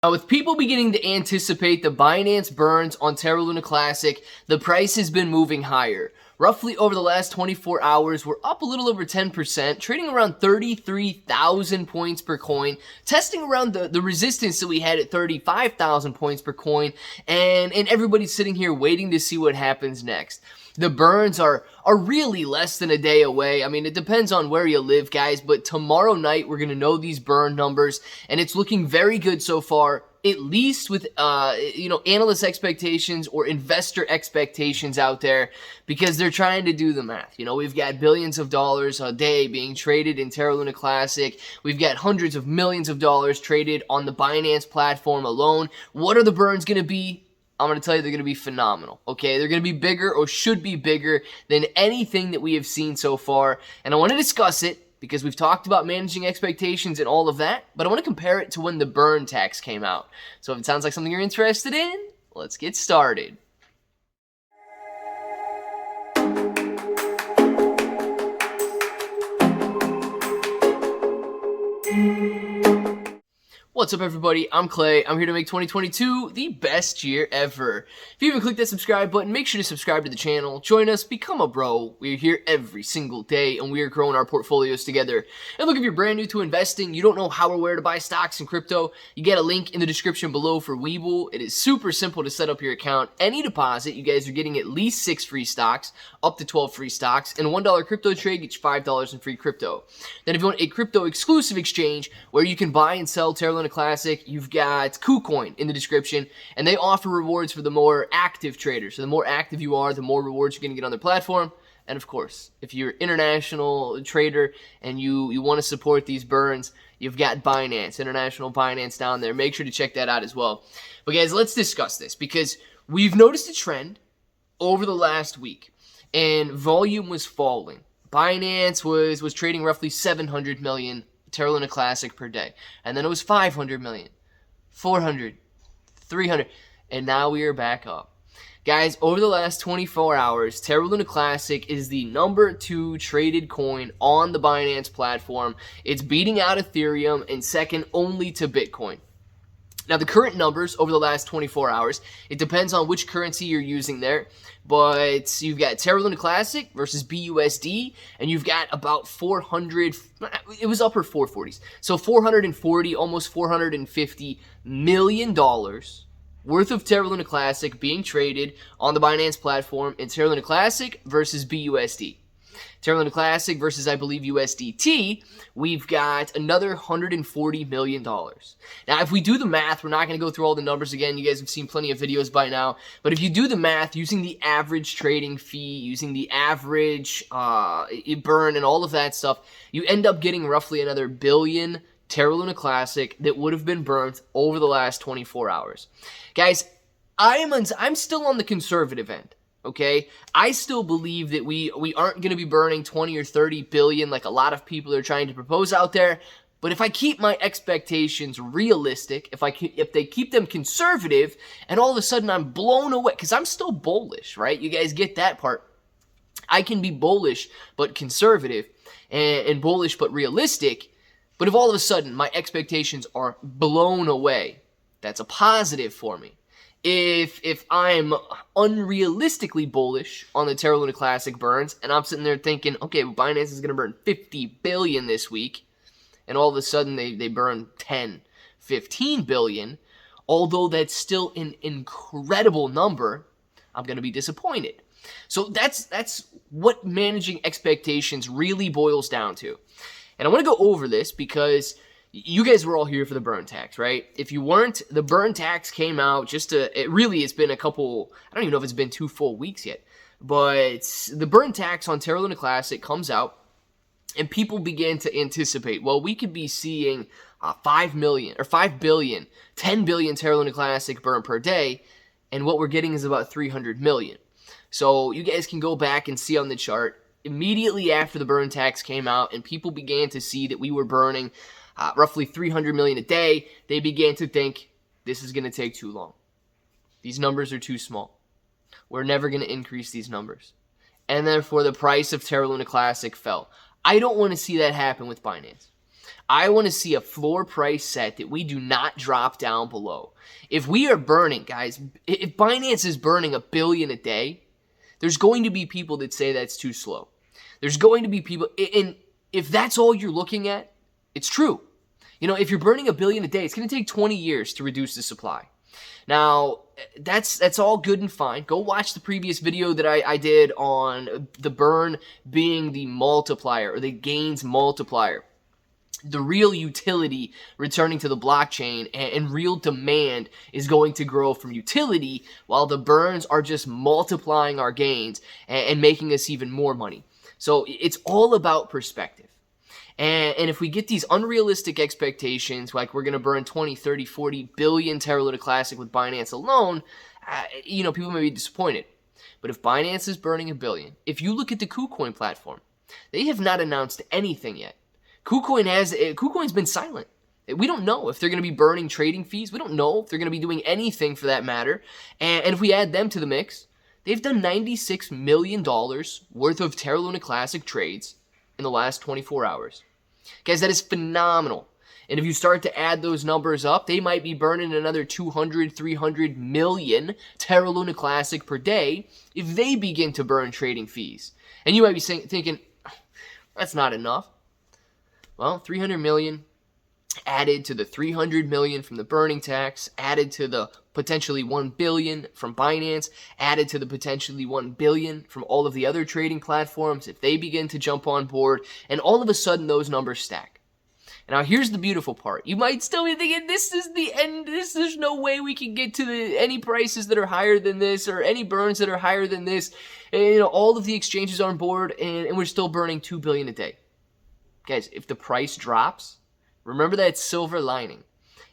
Now, with people beginning to anticipate the Binance burns on Terra Luna Classic, the price has been moving higher. Roughly over the last 24 hours, we're up a little over 10%, trading around 33,000 points per coin, testing around the resistance that we had at 35,000 points per coin, and everybody's sitting here waiting to see what happens next. The burns are really less than a day away. I mean, it depends on where you live, guys, but tomorrow night we're going to know these burn numbers, and it's looking very good so far, at least with, analyst expectations or investor expectations out there, because they're trying to do the math. We've got billions of dollars a day being traded in Terra Luna Classic. We've got hundreds of millions of dollars traded on the Binance platform alone. What are the burns going to be? I'm going to tell you they're going to be phenomenal, okay? They're going to be bigger or should be bigger than anything that we have seen so far. And I want to discuss it because we've talked about managing expectations and all of that, but I want to compare it to when the burn tax came out. So if it sounds like something you're interested in, let's get started. What's up, everybody? I'm Clay. I'm here to make 2022 the best year ever. If you haven't clicked that subscribe button, make sure to subscribe to the channel. Join us, become a bro. We're here every single day, and we are growing our portfolios together. And look, if you're brand new to investing, you don't know how or where to buy stocks and crypto, you get a link in the description below for Webull. It is super simple to set up your account. Any deposit, you guys are getting at least 6 free stocks, up to 12 free stocks, and a $1 crypto trade gets $5 in free crypto. Then if you want a crypto exclusive exchange where you can buy and sell Terra Luna Classic, you've got KuCoin in the description, and they offer rewards for the more active traders. So the more active you are, the more rewards you're going to get on their platform. And of course, if you're an international trader and you want to support these burns, you've got Binance, International Binance down there. Make sure to check that out as well. But guys, let's discuss this because we've noticed a trend over the last week, and volume was falling. Binance was trading roughly 700 million Terra Luna Classic per day. And then it was 500 million, 400, 300, and now we are back up. Guys, over the last 24 hours, Terra Luna Classic is the number 2 traded coin on the Binance platform. It's beating out Ethereum and second only to Bitcoin. Now, the current numbers over the last 24 hours, it depends on which currency you're using there, but you've got Terra Luna Classic versus BUSD, and you've got about 400, it was upper 440s, so 440, almost $450 million worth of Terra Luna Classic being traded on the Binance platform in Terra Luna Classic versus BUSD. Terra Luna Classic versus, I believe, USDT, we've got another $140 million. Now, if we do the math, we're not going to go through all the numbers again. You guys have seen plenty of videos by now. But if you do the math using the average trading fee, using the average burn and all of that stuff, you end up getting roughly another billion Terra Luna Classic that would have been burnt over the last 24 hours. Guys, I'm still on the conservative end. Okay, I still believe that we aren't going to be burning 20 or 30 billion like a lot of people are trying to propose out there. But if I keep my expectations realistic, if they keep them conservative, and all of a sudden I'm blown away, because I'm still bullish, right? You guys get that part. I can be bullish but conservative, and bullish but realistic. But if all of a sudden my expectations are blown away, that's a positive for me. If I'm unrealistically bullish on the Terra Luna Classic burns, and I'm sitting there thinking, okay, well, Binance is going to burn 50 billion this week, and all of a sudden they burn 10, 15 billion, although that's still an incredible number, I'm going to be disappointed. So that's what managing expectations really boils down to. And I want to go over this because you guys were all here for the burn tax, right? If you weren't, the burn tax came out it's been a couple, I don't even know if it's been 2 full weeks yet, but the burn tax on Terra Luna Classic comes out, and people began to anticipate, well, we could be seeing 5 billion, 10 billion Terra Luna Classic burn per day, and what we're getting is about 300 million. So you guys can go back and see on the chart, immediately after the burn tax came out, and people began to see that we were burning roughly 300 million a day, they began to think, this is going to take too long. These numbers are too small. We're never going to increase these numbers. And therefore, the price of Terra Luna Classic fell. I don't want to see that happen with Binance. I want to see a floor price set that we do not drop down below. If we are burning, guys, if Binance is burning $1 billion a day, there's going to be people that say that's too slow. There's going to be people, and if that's all you're looking at, it's true. You know, if you're burning $1 billion a day, it's going to take 20 years to reduce the supply. Now, that's all good and fine. Go watch the previous video that I did on the burn being the multiplier or the gains multiplier. The real utility returning to the blockchain and real demand is going to grow from utility, while the burns are just multiplying our gains and making us even more money. So it's all about perspective. And if we get these unrealistic expectations, like we're going to burn 20, 30, 40 billion Terra Luna Classic with Binance alone, you know, people may be disappointed. But if Binance is burning $1 billion, if you look at the KuCoin platform, they have not announced anything yet. KuCoin's been silent. We don't know if they're going to be burning trading fees. We don't know if they're going to be doing anything for that matter. And if we add them to the mix, they've done $96 million worth of Terra Luna Classic trades in the last 24 hours. Guys, that is phenomenal. And if you start to add those numbers up, they might be burning another 200, 300 million Terra Luna Classic per day if they begin to burn trading fees. And you might be thinking, that's not enough. Well, 300 million added to the 300 million from the burning tax, added to the potentially 1 billion from Binance, added to the potentially 1 billion from all of the other trading platforms, if they begin to jump on board, and all of a sudden those numbers stack. Now here's the beautiful part. You might still be thinking, this is the end, there's no way we can get to any prices that are higher than this, or any burns that are higher than this, and, you know, all of the exchanges are on board, and we're still burning 2 billion a day. Guys, if the price drops, remember that silver lining.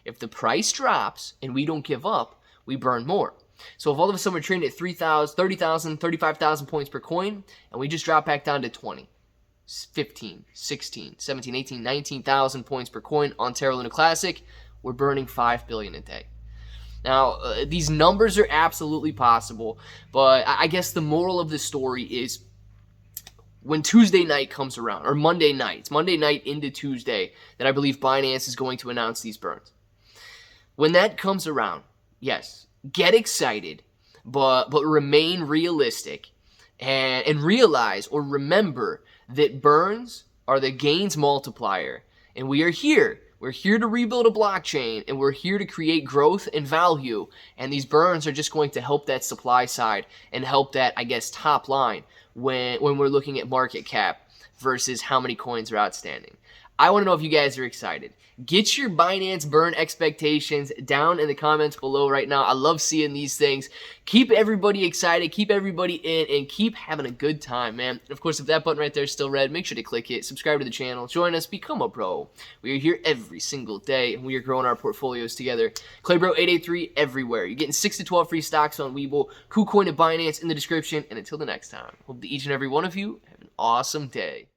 If the price drops and we don't give up, we burn more. So if all of a sudden we're trading at 3,000, 30,000, 35,000 points per coin, and we just drop back down to 20, 15, 16, 17, 18, 19,000 points per coin on Terra Luna Classic, we're burning 5 billion a day. Now, these numbers are absolutely possible, but I guess the moral of the story is when Tuesday night comes around, or Monday night, it's Monday night into Tuesday, that I believe Binance is going to announce these burns. When that comes around, yes, get excited, but remain realistic and realize or remember that burns are the gains multiplier, and we are here. We're here to rebuild a blockchain, and we're here to create growth and value, and these burns are just going to help that supply side and help that, I guess, top line when we're looking at market cap versus how many coins are outstanding. I want to know if you guys are excited. Get your Binance burn expectations down in the comments below right now. I love seeing these things. Keep everybody excited, keep everybody in, and keep having a good time, man. And of course, if that button right there is still red, make sure to click it, subscribe to the channel, join us, become a bro. We are here every single day, and we are growing our portfolios together. ClayBro 883 everywhere. You're getting 6 to 12 free stocks on Webull, KuCoin, and Binance in the description. And until the next time, hope that each and every one of you have an awesome day.